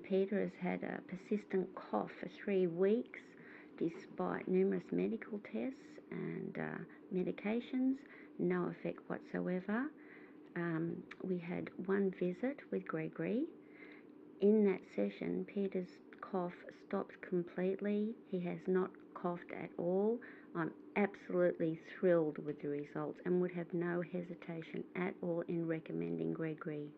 Peter has had a persistent cough for 3 weeks, despite numerous medical tests and medications, no effect whatsoever. We had one visit with Gregory. In that session, Peter's cough stopped completely. He has not coughed at all. I'm absolutely thrilled with the results and would have no hesitation at all in recommending Gregory.